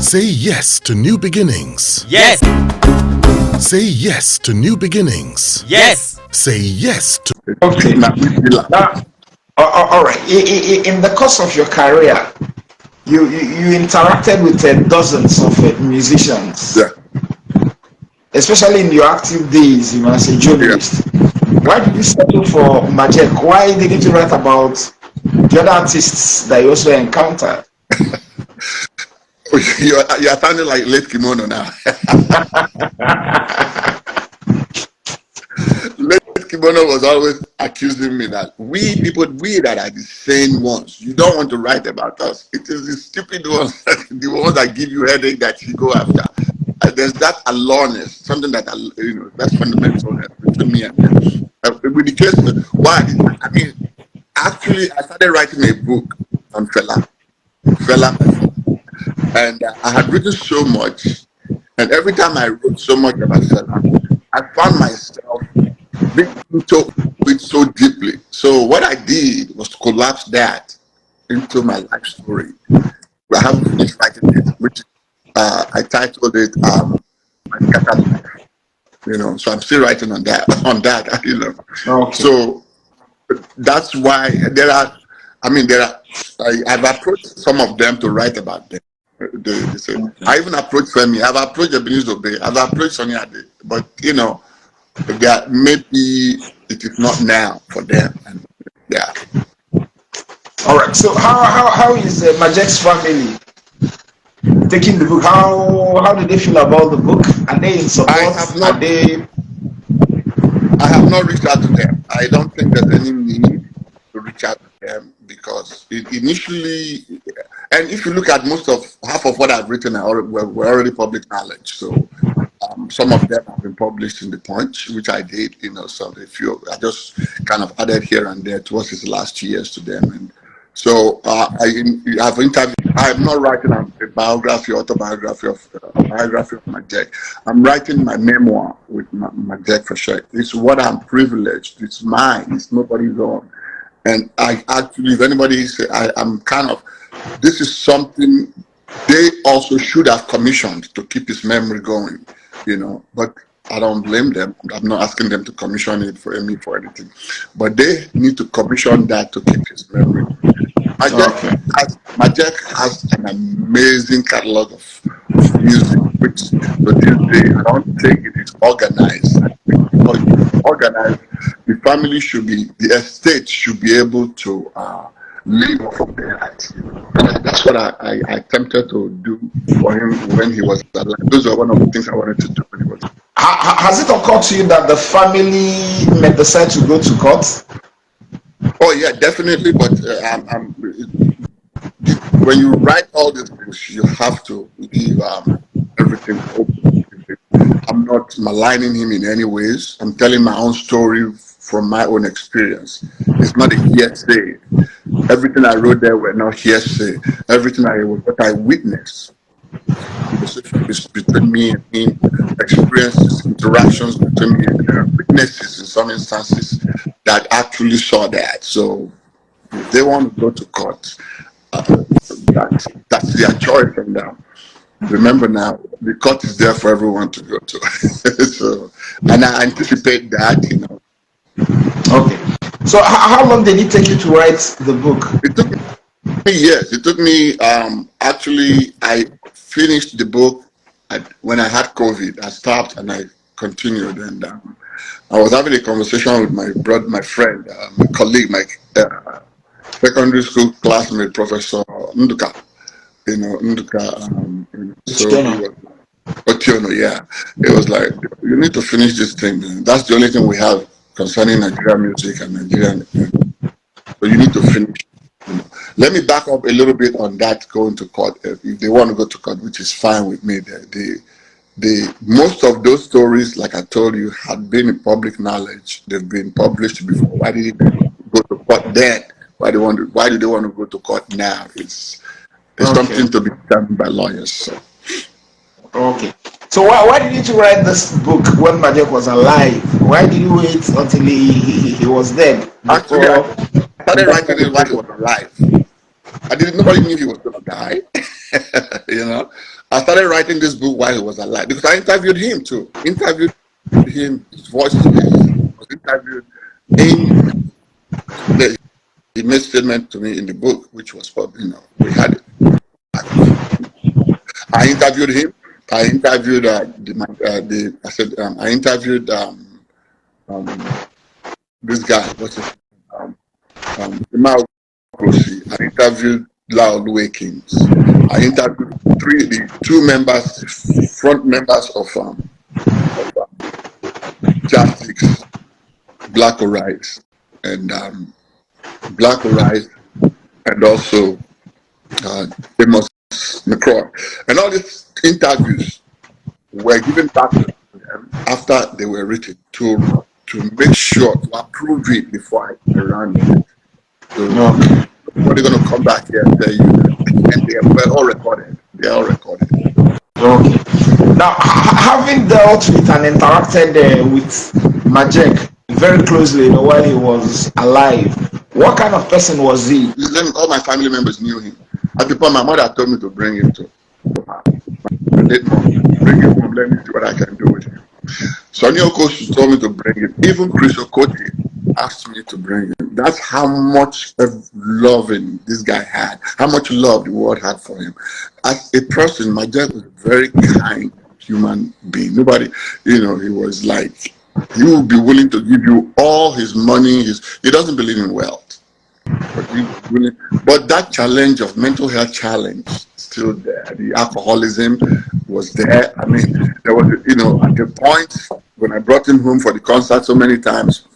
Say yes to new beginnings. Yes. Say yes to new beginnings. Yes. Say yes to. Okay. Now, all right. In the course of your career, you interacted with dozens of musicians. Yeah. Especially in your active days, as a journalist. Yeah. Why did you settle for Majek? Why didn't you write about the other artists that you also encountered? You're sounding like late kimono now. Late kimono was always accusing me that we that are the sane ones, you don't want to write about us. It is the stupid ones, the ones that give you headache that you go after. There's that aloneness, something that that's fundamental between me and them. With the case, why? I mean, actually, I started writing a book on Fela, and I had written so much, and every time I wrote so much about Fela, I found myself being into it so deeply. So what I did was to collapse that into my life story. I haven't finished writing it, which I titled it My Scattered Life. So I'm still writing on that. Okay. So that's why I've approached some of them to write about them. They said, okay. I even approached Femi. I've approached Ebenezer Obey. I've approached Sonny Ade. But that maybe it is not now for them. And yeah. All right. So how is Majek's family taking the book? How did they feel about the book? Are they in support? I have not reached out to them. I don't think there's any need to reach out to them because initially, and if you look at half of what I've written were already public knowledge. So some of them have been published in the Punch, which I did. So I just kind of added here and there towards his last years to them. And so I've interviewed. I'm not writing a autobiography of Majek. I'm writing my memoir with Majek Fashek. It's what I'm privileged. It's mine. It's nobody's own. And I actually, if anybody say, I'm kind of, this is something they also should have commissioned to keep his memory going, but I don't blame them. I'm not asking them to commission it for me for anything, but they need to commission that to keep his memory. Majek has an amazing catalog of music, which to this day I don't think it is organized. Because organized, the family the estate should be able to live off of that. And that's what I attempted to do for him when he was alive. Those are one of the things I wanted to do when he was alive. Has it occurred to you that the family may decide to go to court? Oh yeah, definitely. But when you write all these things, you have to leave everything open. I'm not maligning him in any ways. I'm telling my own story from my own experience. It's not a hearsay. Everything I wrote there were not hearsay. Everything what I witnessed. Conversations between me and him, experiences, interactions between me and her, witnesses in some instances that actually saw that. So if they want to go to court, that's their choice. And remember now, the court is there for everyone to go to. So, and I anticipate that, Okay. So how long did it take you to write the book? It took me years. It took me, actually, I finished the book when I had COVID. I stopped and I continued. And I was having a conversation with my friend, my colleague, my secondary school classmate, Professor Nduka. Otiono, yeah. It was like, you need to finish this thing. That's the only thing we have concerning Nigerian music and Nigerian. So you need to finish. Let me back up a little bit on that going to court. If they want to go to court, which is fine with me. Most of those stories, like I told you, had been in public knowledge. They've been published before. Why did they go to court then? Why do they want to go to court now? It's something to be done by lawyers. So. Okay. So why didn't you write this book when Majek was alive? Why did you wait until he was dead? Actually, I started writing it while he was alive. Nobody knew he was going to die. I started writing this book while he was alive because I interviewed him too. Interviewed him. His voice was interviewed in. He made statement to me in the book, which was, we had it. I interviewed him. I interviewed I said I interviewed this guy. What's his name? I interviewed Loud Wakings. I interviewed the two members, front members of Justice, Black Rise, and Black Rise, and also Amos McCraw. And all these interviews were given back to them after they were written to make sure to approve it before I ran with it. So nobody's going to come back here and tell you that. And they were all recorded. They are all recorded. Okay. Now, having dealt with and interacted with Majek very closely, while he was alive, what kind of person was he? All my family members knew him. At the point, my mother told me to bring him to her. My late mom, bring him home. Let me see what I can do with him. Sonny Okosu told me to bring him. Even Chris Okotie asked me to bring him. That's how much of loving this guy had, how much love the world had for him. As a person, my dad was a very kind human being. Nobody, he was like, he would be willing to give you all his money. He doesn't believe in wealth. But that challenge of mental health challenge still there. The alcoholism was there. I mean, there was, at the point when I brought him home for the concert so many times,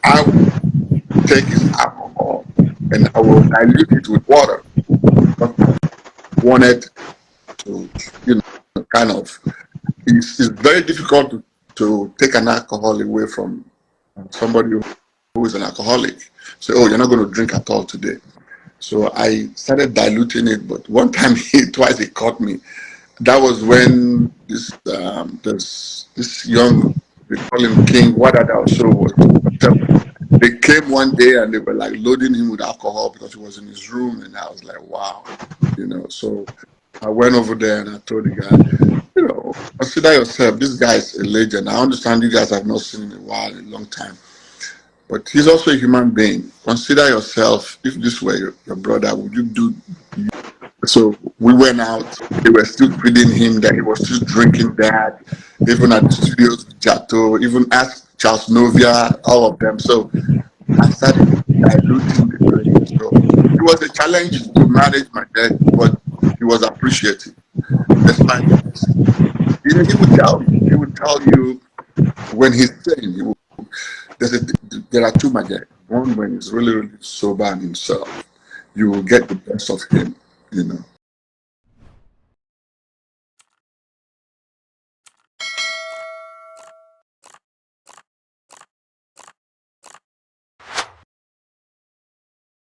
I would take his alcohol and I will dilute it with water. I wanted to, kind of, it's very difficult to take an alcohol away from somebody who is an alcoholic. Say, oh, you're not going to drink at all today. So I started diluting it, but one time, twice he caught me. That was when this young, they call him King, Wadada show was. They came one day and they were like loading him with alcohol because he was in his room, and I was like, wow, So I went over there and I told the guy, consider yourself. This guy is a legend. I understand you guys have not seen him in a while, a long time. But he's also a human being. Consider yourself, if this were your brother, would you do? So we went out. They were still feeding him that he was still drinking that. Even at the studios, Jato, even asked Charles Novia, all of them. So I started diluting the drink. So it was a challenge to manage my dad, but he was appreciative. Despite this, he would tell you when he's saying there are two Majek. One when he's really, really sober and himself, you will get the best of him,